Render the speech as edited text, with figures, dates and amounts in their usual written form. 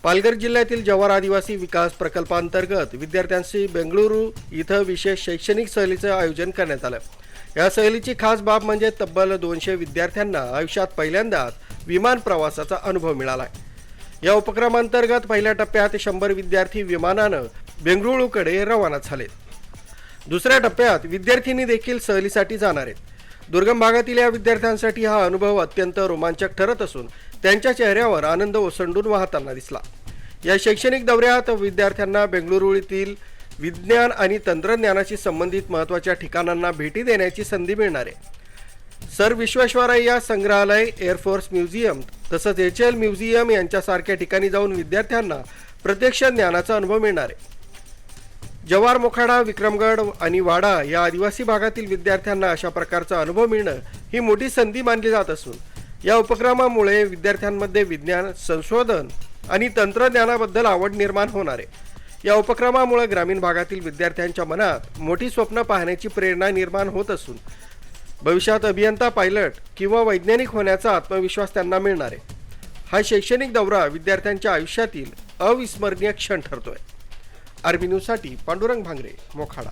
पालघर जिल्ह्यातील जव्हार आदिवासी विकास प्रकल्पांतर्गत विद्यार्थ्यांशी बेंगळुरू इथं विशेष शैक्षणिक सहलीचं आयोजन करण्यात आलं। या सहलीची खास बाब म्हणजे तब्बल 200 विद्यार्थ्यांना आयुष्यात पहिल्यांदाच विमान प्रवासाचा अनुभव मिळाला आहे। या उपक्रमांतर्गत पहिल्या टप्प्यात 100 विद्यार्थी विमानानं बेंगळुरूकडे रवाना झाले। दुसऱ्या टप्प्यात विद्यार्थिनी देखील सहलीसाठी जाणार आहेत। दुर्गम भागातील या विद्यार्थ्यांसाठी हा अनुभव अत्यंत रोमांचक ठरत असून त्यांच्या चेहऱ्यावर आनंद ओसंडून वाहताना दिसला। या शैक्षणिक दौऱ्यात विद्यार्थ्यांना बेंगळुरू येथील विज्ञान आणि तंत्रज्ञानाशी संबंधित महत्त्वाच्या ठिकाणांना भेटी देण्याची संधी मिळणार आहे। सर विश्वेश्वरय्या संग्रहालय, एअरफोर्स म्युझियम तसंच HL म्युझियम यांच्यासारख्या ठिकाणी जाऊन विद्यार्थ्यांना प्रत्यक्ष ज्ञानाचा अनुभव मिळणार आहे। जव्हार, मोखाडा, विक्रमगड आणि वाडा या आदिवासी भागातील विद्यार्थ्यांना अशा प्रकारचा अनुभव मिळणं ही मोठी संधी मानली जात असून या उपक्रमामुळे विद्यार्थ्यांमध्ये विज्ञान, संशोधन आणि तंत्रज्ञानाबद्दल आवड निर्माण होणार आहे। या उपक्रमामुळे ग्रामीण भागातील विद्यार्थ्यांच्या मनात मोठी स्वप्न पाहण्याची प्रेरणा निर्माण होत असून भविष्यात अभियंता, पायलट किंवा वैज्ञानिक होण्याचा आत्मविश्वास त्यांना मिळणार आहे। हा शैक्षणिक दौरा विद्यार्थ्यांच्या आयुष्यातील अविस्मरणीय क्षण ठरतोय। आरबी न्यूजसाठी पांडुरंग भांगरे, मोखाडा।